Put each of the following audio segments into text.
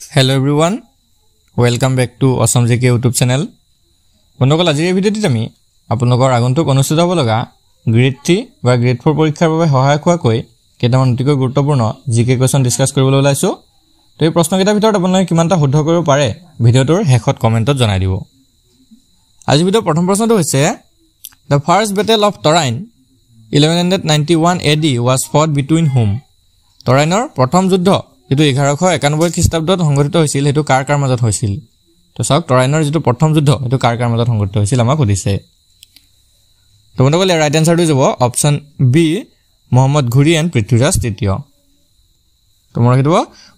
Hello everyone, welcome back to Awesome JK YouTube channel. বন্ধুসকল আজিৰ এই ভিডিঅ'টিত আমি আপোনালোকৰ আগন্তুক অনুষ্ঠিত হ'ব লগা গ্ৰেড 3 বা গ্ৰেড 4 পৰীক্ষাৰ বাবে সহায়ক হোৱাকৈ কেইটামান অতিকৈ গুৰুত্বপূৰ্ণ জিকে কোৱেশ্চন ডিসকাস কৰিবলৈ ওলাইছো। তো এই প্ৰশ্নকেইটাৰ ভিতৰত আপোনালোকে কিমানটা শুদ্ধ কৰিব পাৰে ভিডিঅ'টোৰ শেষত কমেন্টত জনাই দিব। আজি ভিডিঅ'ৰ প্ৰথম প্ৰশ্নটো হৈছে The first battle of Torain 1191 AD was fought between whom? Torainৰ প্ৰথম যুদ্ধ যেটো 1191 খ্ৰীষ্টাব্দত সংঘটিত হৈছিল হেতু কাৰ মাজত হৈছিল? তো চাওক টৰাইনৰ যেটো প্ৰথম যুদ্ধ হেতু কাৰ মাজত সংঘটিত হৈছিল আমাক সুধিছে। তো বন্ধুসকল ৰাইট আনসাৰটো যাব অপচন বি মোহাম্মদ ঘুৰি এণ্ড পৃথ্বীৰাজ তৃতীয়। তো মই ৰাখিব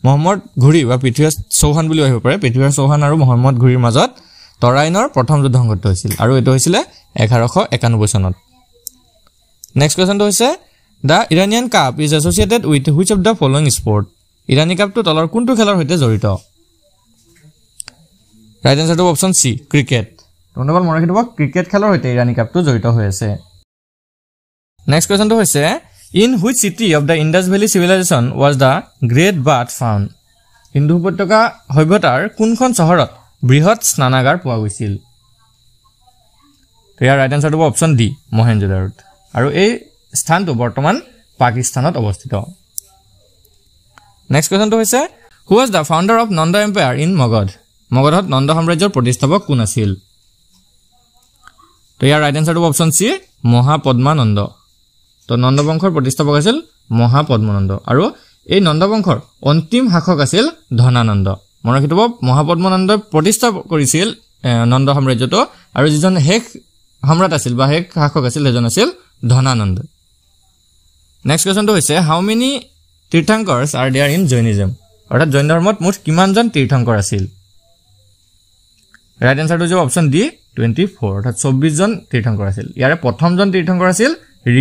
মোহাম্মদ ঘুৰি বা পৃথ্বীৰাজ চৌহান বুলি আহিব পাৰে। পৃথ্বীৰাজ চৌহান আৰু মোহাম্মদ ঘুৰিৰ মাজত টৰাইনৰ প্ৰথম যুদ্ধ সংঘটিত হৈছিল আৰু এটো হৈছিল 1191 চনত। নেক্সট কোৱেশ্চনটো হৈছে The Iranian Cup is associated with which of the following sport? ইৰানী কাপটো তলৰ কোনটো খেলৰ সৈতে জড়িত? ৰাইট আনসাৰটো অপচন সি ক্ৰিকেট। বন্ধুসকল মই ৰাখিব ক্ৰিকেট খেলৰ সৈতে ইৰানী কাপটো জড়িত হৈ আছে। নেক্সট কোৱেশ্চনটো হৈছে In which city of the Indus Valley civilization was the Great Bath found? Sindhu উপত্যকা সভ্যতাৰ কোনখন চহৰত বৃহৎ স্নানাগাৰ পোৱা গৈছিল? তো ইয়াৰ ৰাইট আনসাৰটো অপচন ডি মহেঞ্জোদাৰোত আৰু এই স্থানটো বৰ্তমান পাকিস্তানত অৱস্থিত। নেক্সট কোৱেশ্চনটো হৈছে Who was the founder of Nanda Empire in Magad? মগধত Nanda সাম্ৰাজ্যৰ প্ৰতিষ্ঠাপক কোন আছিল? তো ইয়াৰ ৰাইট আনসাৰটো অপচন সি মহাপদ্মানন্দ। তো নন্দ বংশৰ প্ৰতিষ্ঠাপক আছিল মহাপদ্মানন্দ আৰু এই নন্দ বংশৰ অন্তিম শাসক আছিল ধনানন্দ। মনত ৰাখিব মহাপদ্মানন্দই প্ৰতিষ্ঠা কৰিছিল নন্দ সাম্ৰাজ্যটো আৰু যিজন শেষ সম্ৰাট আছিল বা শেষ শাসক আছিল সেজন আছিল ধনানন্দ। নেক্সট কোৱেশ্চনটো হৈছে How many তীৰ্থংকৰছ are there in Jainism? অৰ্থাৎ জৈন ধৰ্মত মুঠ কিমানজন তীৰ্থংকৰ আছিল? ৰাইট আনসাৰটো যে অপচন ডি 24 অৰ্থাৎ 24 জন তীৰ্থংকৰ আছিল। ইয়াৰে প্ৰথমজন তীৰ্থংকৰ আছিল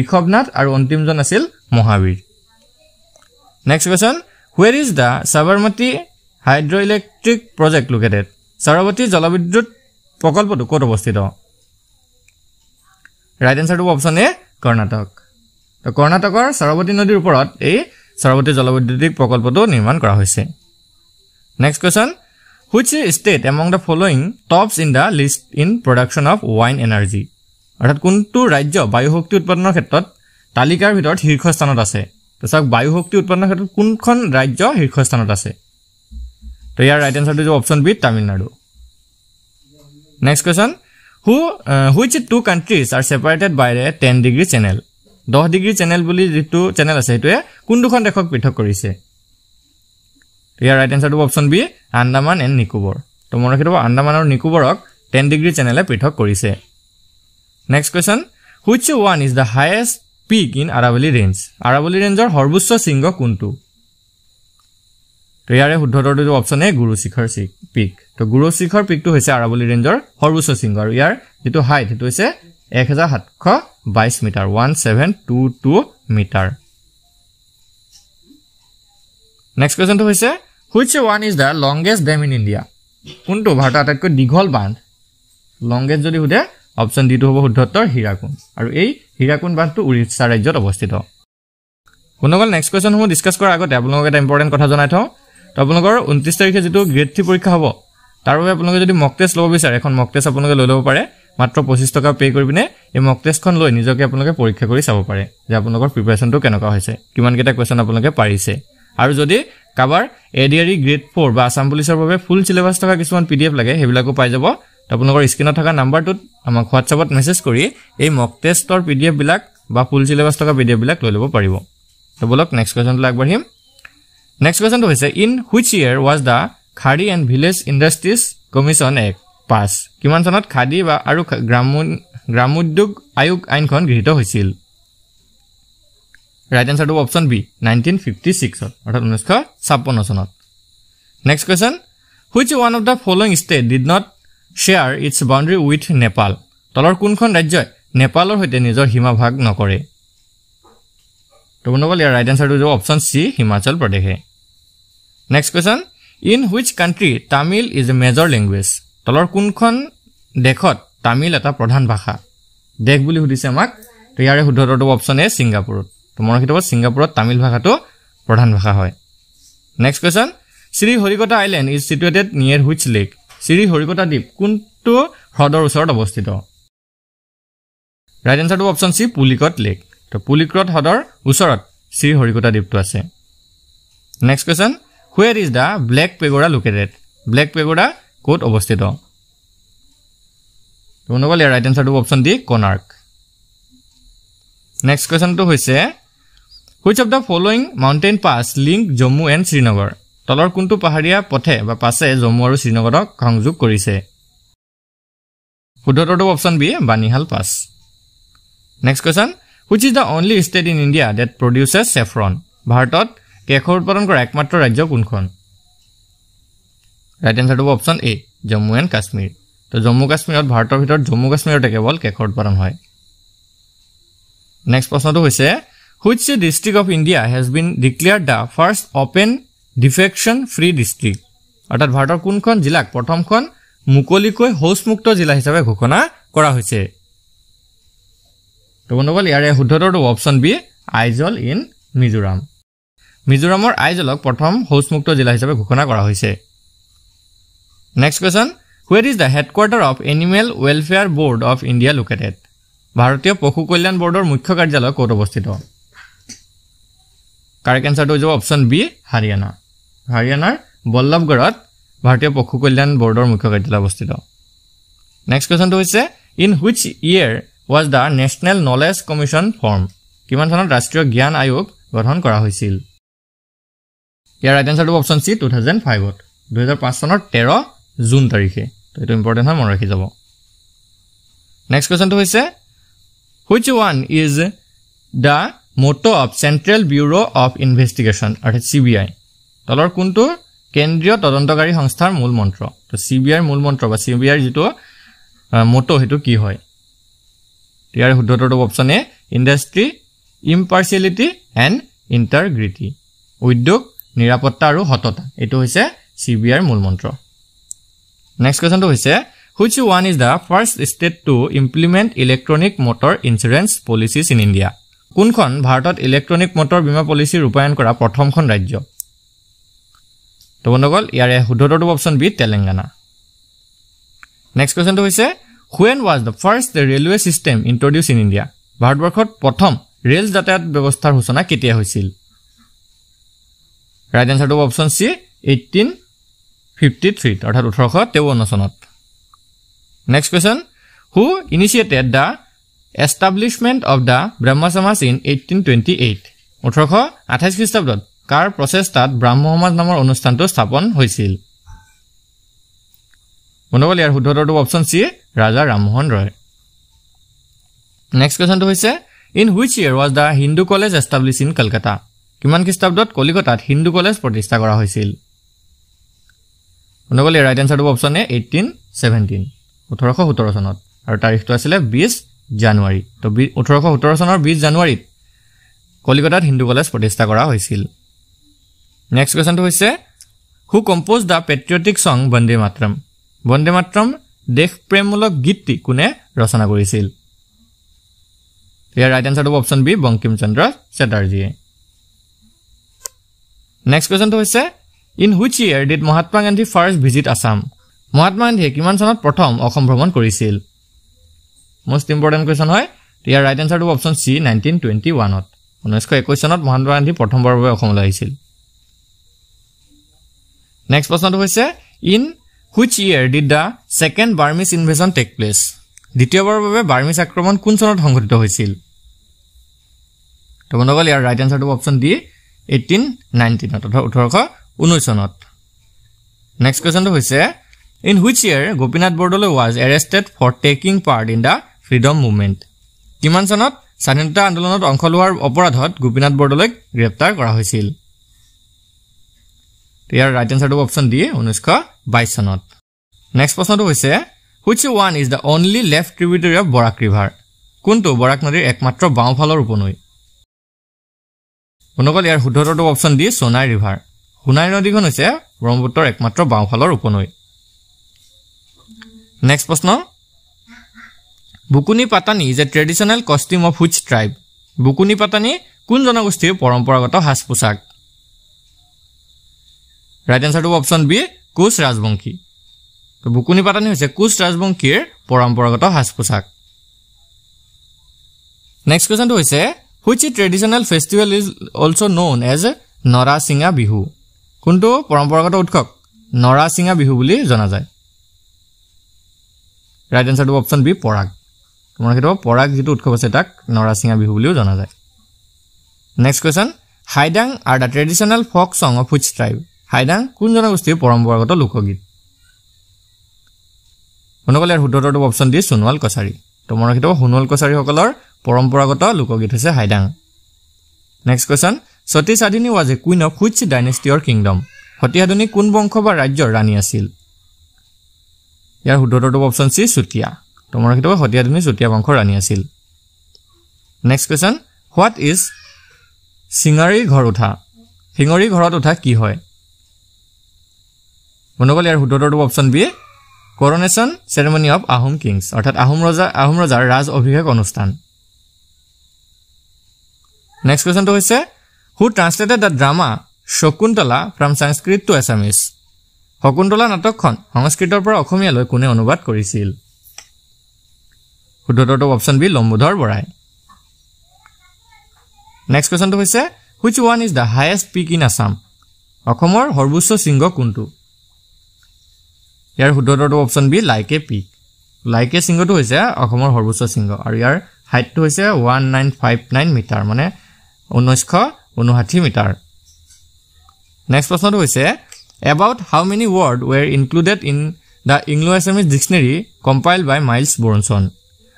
ঋষভনাথ আৰু অন্তিমজন আছিল Mahavir. Next question Where is the Sabarmati hydroelectric project located? Sabarmati জলবিদ্যুৎ প্ৰকল্পটো ক'ত অৱস্থিত? ৰাইট আনসাৰটো অপচন এ কৰ্ণাটক। তো কৰ্ণাটকৰ সাবৰমতী নদীৰ ওপৰত এই সাবৰমতী জলবিদ্যুৎ প্ৰকল্পটো নিৰ্মাণ কৰা হৈছে। Next question Which state among the following tops in the list in production of wind energy? অৰ্থাৎ কোনটো ৰাজ্য বায়ু শক্তি উৎপাদনৰ ক্ষেত্ৰত তালিকাৰ ভিতৰত শীৰ্ষস্থানত আছে? তো চাওক বায়ু শক্তি উৎপাদনৰ ক্ষেত্ৰত কোনখন ৰাজ্য শীৰ্ষস্থানত আছে? তো ইয়াৰ ৰাইট আনসাৰটো যে option B Tamil Nadu. Next question Which two countries are separated by a 10-degree channel? 10 degree channel বুলি যেটো চেনেল আছে হেতুৱে কোন দুখন দেশক পৃথক কৰিছে? ইয়াৰ ৰাইট আনসাৰটো option B Andaman and Nicobar. তো মনত ৰাখিব আন্দামান আৰু নিকোবৰক 10 ডিগ্ৰী চেনেলে পৃথক কৰিছে। Next question Which one is the highest peak in Aravalli range? Aravalli rangeৰ সৰ্বোচ্চ শৃংগ কোনটো? তো ইয়াৰে শুদ্ধ উত্তৰটো অপচন এ গুৰু শিখৰ পিক। তো গুৰু শিখৰ পিকটো হৈছে আৰাৱলী ৰেঞ্জৰ সৰ্বোচ্চ শৃংগ আৰু ইয়াৰ যেটো হাইট হেতু হৈছে 1722 মিটাৰ 1722 মিটাৰ। নেক্সট কোৱেশ্চনটো হৈছে Which one is the longest dam in India? কোনটো ভাৰতৰ আটাইতকৈ দীঘল বান্ধ? লংগেষ্ট যদি সুধে অপচন ডি টো হ'ব শুদ্ধ উত্তৰ হীৰাকুণ্ড আৰু এই হীৰাকুণ্ড বান্ধটো উৰিষ্যা ৰাজ্যত অৱস্থিত। বন্ধুসকল নেক্সট কোৱেশ্চনসমূহ ডিসকাস কৰাৰ আগতে আপোনালোকক এটা ইম্পৰ্টেন্ট কথা জনাই থওঁ। তো আপোনালোকৰ 29 তাৰিখে যেটো গ্ৰেড 3 পৰীক্ষা হ'ব তাৰ বাবে আপোনালোকে যদি মক টেষ্ট ল'ব বিচাৰে এখন মক টেষ্ট আপোনালোকে লৈ ল'ব পাৰে। মাত্ৰ 25 টকা পে কৰি পিনে এই মক টেষ্টখন লৈ নিজকে আপোনালোকে পৰীক্ষা কৰি চাব পাৰে যে আপোনালোকৰ প্ৰিপাৰেচনটো কেনেকুৱা হৈছে, কিমান কেইটা কোৱেশ্চন আপোনালোকে পাৰিছে। আৰু যদি কাবাৰ এডিআৰই গ্ৰেড 4 বা আসাম পুলিচৰ বাবে ফুল সিলেবাস থকা কিছুমান পিডিএফ লাগে হেবিলাকো পাই যাব। তো আপোনালোকৰ স্ক্ৰিনত থকা নাম্বাৰটোত আমাক হোৱাটছআপত মেছেজ কৰি এই মক টেষ্টৰ পিডিএফ বিলাক বা ফুল সিলেবাস থকা পিডিএফ বিলাক লৈ ল'ব পাৰিব। তো বলক নেক্সট কোৱেশ্চনটো আগবাঢ়িম। নেক্সট কোৱেশ্চনটো হৈছে In which year was the Khadi and Village Industries Commission Act pass? কিমান চনত খাদী বা আৰু গ্ৰামোদ্যোগ আয়োগ আইনখন গৃহীত হৈছিল? ৰাইট আনসাৰটো অপচন বি 1956 অৰ্থাৎ 1956 চনত। Next question Which one of the following state did not share its boundary with Nepal? তলৰ কোনখন ৰাজ্যই নেপালৰ সৈতে নিজৰ সীমা ভাগ নকৰে? তো বন্ধুসকল ইয়াৰ ৰাইট আনসাৰটো হ'ব অপচন সি হিমাচল প্ৰদেশে। Next question In which country Tamil is a major language? তলৰ কোনখন দেশত তামিল এটা প্ৰধান ভাষা? দেশ বুলি সুধিছে আমাক। তো ইয়াৰে শুদ্ধ উত্তৰটো অপচন এ ছিংগাপুৰত। তো মনত ৰাখিব ছিংগাপুৰত তামিল ভাষাটো প্ৰধান ভাষা হয়। Next question Sriharikota island is situated near which lake Sriharikota দ্বীপ কোনটো হ্ৰদৰ ওচৰত অৱস্থিত ৰাইট আনসাৰটো অপচন সি পুলিকট লেক তো পুলিকট হ্ৰদৰ ওচৰত শ্ৰীহৰিকোটা দ্বীপটো আছে next question where is the black pagoda located black pagoda ক'ত অৱস্থিত তো নগল ৰাইট আনসাৰটো অপচন ডি কোনাৰ্ক নেক্সট কোৱেশ্চনটো হৈছে which of the following mountain pass link Jammu and Srinagar তলৰ কোনটো পাহাৰীয়া পথে বা পাছে জম্মু আৰু শ্ৰীনগৰক সংযোগ কৰিছে শুদ্ধটো option B Banihal pass next question which is the only state in India that produces saffron ভাৰতত কেশৰ উৎপাদন কৰা একমাত্ৰ ৰাজ্য কোনখন ৰাইট আনসাৰটো option A Jammu and Kashmir তো জম্মু কাশ্মীৰত ভাৰতৰ ভিতৰত জম্মু কাশ্মীৰতে কেৱল কেশৰ উৎপাদন হয় নেক্সট প্ৰশ্নটো হৈছে which district of India has been declared the first open defecation free district অৰ্থাৎ ভাৰতৰ কোনখন জিলাক প্ৰথমখন মুকলিকৈ শৌচমুক্ত জিলা হিচাপে ঘোষণা কৰা হৈছে তো বন্ধুসকল ইয়াৰে শুদ্ধটো option B Aizawl in Mizoram মিজোৰামৰ আইজলক প্ৰথম শৌচমুক্ত জিলা হিচাপে ঘোষণা কৰা হৈছে next question where is the headquarter of Animal Welfare Board of India located ভাৰতীয় পশু কল্যাণ বৰ্ডৰ মুখ্য কাৰ্যালয় ক'ত অৱস্থিত কাৰেক্ট আনসাৰটো হ'ব অপচন বি হাৰিয়ানা হাৰিয়ানাৰ বল্লভগড়ত ভাৰতীয় পশু কল্যাণ বৰ্ডৰ মুখ্য কাৰ্যালয় অৱস্থিত নেক্সট কোৱেশ্চনটো হৈছে in which year was the National Knowledge Commission formed কিমান চনত ৰাষ্ট্ৰীয় জ্ঞান আয়োগ গঠন কৰা হৈছিল ইয়াৰ ৰাইট আনসাৰটো অপচন সি 2005 2005 চনৰ 13 জুন তাৰিখে তো এটো ইম্পৰ্টেন্ট হয় মনত ৰাখি যাব নেক্সট কোৱেশ্চনটো হৈছে which one is the motto of Central Bureau of Investigation অৰ্থাৎ CBI তলৰ কোনটো কেন্দ্ৰীয় তদন্তকাৰী সংস্থাৰ মূল মন্ত্ৰ তো CBI মূল মন্ত্ৰ বা CBI যেটো মটো হেতু কি হয় ইয়াৰ শুদ্ধটো অপচন এ ইন্ডাষ্ট্ৰি ইম্পাৰ্শিয়ালিটি এণ্ড ইন্টাগ্ৰিটি উদ্যোগ নিৰাপত্তা আৰু সততা এটো হৈছে CBI মূল মন্ত্ৰ নেক্সট কোৱেশ্চনটো হৈছে which one is the first state to implement electronic motor insurance policies in India কোনখন ভাৰতত ইলেক্ট্ৰনিক মটৰ বীমা পলিচি ৰূপায়ণ কৰা প্ৰথমখন ৰাজ্য তো বন্ধুসকল ইয়াৰে শুদ্ধটো অপচন বি তেলেংগানা নেক্সট কোৱেশ্চনটো হৈছে when was the first railway system introduced in India ভাৰতবৰ্ষত প্ৰথম ৰেল যাতায়াত ব্যৱস্থাৰ সূচনা কেতিয়া হৈছিল ৰাইট আনসাৰটো অপচন সি 1853 অৰ্থাৎ 1853 চনত next question who initiated the establishment of the Brahma Samaj in 1828 1828 খ্ৰীষ্টাব্দত কাৰ প্ৰচেষ্টাত ব্ৰাহ্ম সমাজ নামৰ অনুষ্ঠানটো স্থাপন হৈছিল বন্ধুসকল ইয়াৰ শুদ্ধটো অপচন সি ৰাজা ৰামমোহন ৰয় নেক্সট কোৱেশ্চনটো হৈছে in which year was the Hindu college established in Kolkata কিমান খ্ৰীষ্টাব্দত কলিকতাত হিন্দু কলেজ প্ৰতিষ্ঠা কৰা হৈছিল বন্ধুসকল ইয়াৰ ৰাইট আনসাৰটো অপচন এ 1817 1817 চনত আৰু তাৰিখটো আছিল 20 জানুৱাৰী তো 1817 চনৰ 20 জানুৱাৰীত কলিকতাত হিন্দু কলেজ প্ৰতিষ্ঠা কৰা হৈছিল নেক্সট কোৱেশ্চনটো হৈছে হু কম্প'জ দা পেট্ৰিয়টিক সং বন্দে মাতৰম দেশ প্ৰেমমূলক গীতটি কোনে ৰচনা কৰিছিল ইয়াৰ ৰাইট আনসাৰটো অপচন বি বংকিম চন্দ্ৰ চেটাৰ্জীয়ে নেক্সট কোৱেশ্চনটো হৈছে in which year did Mahatma Gandhi first visit Assam Mahatma গান্ধীয়ে কিমান চনত প্ৰথম অসম ভ্ৰমণ কৰিছিল মোস্ট ইম্পৰ্টেন্ট কোৱেশ্চন হয় ইয়াৰ ৰাইট আনসাৰটো অপচন সি 1921 1921 চনত মহাত্মা গান্ধী প্ৰথমবাৰৰ বাবে অসমলৈ আহিছিল নেক্সট প্ৰশ্নটো হৈছে in which year did the second Burmese invasion take place দ্বিতীয়বাৰৰ বাবে বাৰ্মিজ আক্ৰমণ কোন চনত সংঘটিত হৈছিল তো বন্ধুসকল ইয়াৰ ৰাইট আনসাৰটো অপচন ডি 1819 অৰ্থাৎ 1819 চনত নেক্সট কোৱেশ্চনটো হৈছে in which year Gopinath Bordoloi was arrested for taking part in the freedom movement কিমান চনত স্বাধীনতা আন্দোলনত অংশ লোৱাৰ অপৰাধত গোপীনাথ বৰদলৈক গ্ৰেপ্তাৰ কৰা হৈছিল ইয়াৰ ৰাইট আনসাৰটো অপচন ডি 1922 চনত নেক্সট প্ৰশ্নটো হৈছে which one is the only left tributary of Barak river কোনটো বৰাক নদীৰ একমাত্ৰ বাওঁফালৰ উপনৈ বন্ধুসকল ইয়াৰ শুদ্ধটো option D Sonai river Sonai নদীখন হৈছে ব্ৰহ্মপুত্ৰৰ একমাত্ৰ বাওঁফালৰ উপনৈ নেক্সট প্ৰশ্ন Bukuni Patani is a traditional costume of which tribe Bukuni Patani কোন জনগোষ্ঠীৰ পৰম্পৰাগত সাজ পোছাক right answer to option B Koch Rajbongshi তো বুকুনি পাতানি হৈছে কোচ ৰাজবংশীৰ পৰম্পৰাগত সাজ পোছাক নেক্সট কোৱেশ্চনটো হৈছে which traditional festival is also known as নৰাচিঙা Bihu কোনটো পৰম্পৰাগত উৎসৱ নৰাচিঙা বিহু বুলি জনা যায় right answer to option B Parag তোমাৰ কিটো পৰাগ যেটো উৎসৱ আছে তাক নৰাচিঙা বিহু বুলিও জনা যায় next question Haidang are the traditional folk song of which tribe Haidang কোন জনগোষ্ঠীৰ পৰম্পৰাগত লোকগীত মনকলে হুদৰটো অপশন দি সোণোৱাল কছাৰী তোমাৰ কিটো সোণোৱাল কছাৰী সকলৰ পৰম্পৰাগত লোকগীত হৈছে Haidang next question Sati Sadhini was a queen of which dynasty or kingdom Sati Sadhini কোন বংশ বা ৰাজ্যৰ ৰাণী আছিল ইয়াৰ হুদৰটো অপশন সি সুতিয়া তোমাৰ কিটো সতীসাধনী সুতিয়া বংশৰ ৰাণী আছিল next question what is Singari ঘৰ উঠা সিঙাৰী ঘৰত উঠা কি হয় মনকলে ইয়াৰ হুদৰটো option B coronation ceremony of Ahom kings অৰ্থাৎ আহোম ৰজাৰ ৰাজ অভিষেক অনুষ্ঠান নেক্সট কোৱেশ্চনটো হৈছে who translated the drama Shakuntala from Sanskrit to Assamese Shakuntala নাটকখন সংস্কৃতৰ পৰা অসমীয়ালৈ কোনে অনুবাদ কৰিছিল হুদৰটো অপশন বি লম্বোধৰ বৰাই নেক্সট কোৱেশ্চনটো হৈছে which one is the highest peak in Assam অসমৰ সৰ্বোচ্চ শৃংগ কোনটো ইয়াৰ হুদৰটো অপশন বি লাইকে পিক লাইকে শৃংগটো হৈছে অসমৰ সৰ্বোচ্চ শৃংগ আৰু ইয়াৰ হাইটটো হৈছে 1959 মিটাৰ মানে 1959 মিটাৰ নেক্সট প্ৰশ্নটো হৈছে about how many words were included in the Anglo-Assamese dictionary compiled by Miles Bronson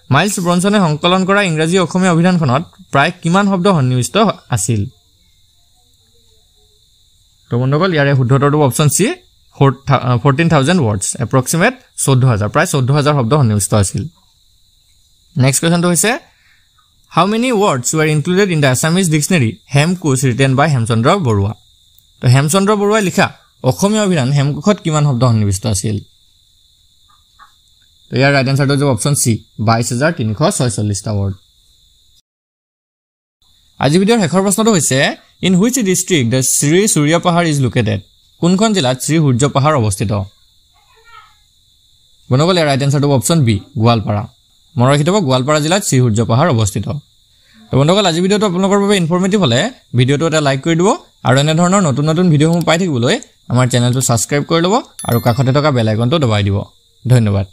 Miles ব্ৰনছনে সংকলন কৰা ইংৰাজী অসমীয়া অভিধানখনত প্ৰায় কিমান শব্দ সন্নিবিষ্ট আছিল তো বন্ধুসকল ইয়াৰে শুদ্ধটো অপশন সি 14000 words approximate 14000 প্ৰায় 14000 শব্দ সন্নিবিষ্ট আছিল নেক্সট কোৱেশ্চনটো হৈছে how many words were included in the Assamese dictionary Hemkosh written by Hemchandra Barua তো হেমচন্দ্ৰ বৰুৱাই লিখা অসমীয়া অভিধান হেমকোষত কিমান শব্দ সন্নিবিষ্ট আছিল তো ইয়াৰ ৰাইট আনসাৰটো যে অপশন সি 22346 টা ওয়াৰ্ড আজি ভিডিওৰ শেষৰ প্ৰশ্নটো হৈছে in which district the Sri Surya Pahar is located কোনখন জিলাত শ্ৰী সূৰ্য পাহাৰ অৱস্থিত বনগল ইয়াৰ ৰাইট আনসাৰটো অপশন বি গোৱালপাৰা মনত ৰাখি থব গোৱালপাৰা জিলাত শ্ৰী সূৰ্য পাহাৰ অৱস্থিত তো বন্ধুসকল আজি ভিডিওটো আপোনালোকৰ বাবে ইনফৰমেটিভ হলে ভিডিওটো এটা লাইক কৰি দিব আৰু এনে ধৰণৰ নতুন নতুন ভিডিওসমূহ পাই থাকিবলৈ আমাৰ চেনেলটো সাবস্ক্ৰাইব কৰি লব আৰু কাষতে থকা বেল আইকনটো দবাই দিব ধন্যবাদ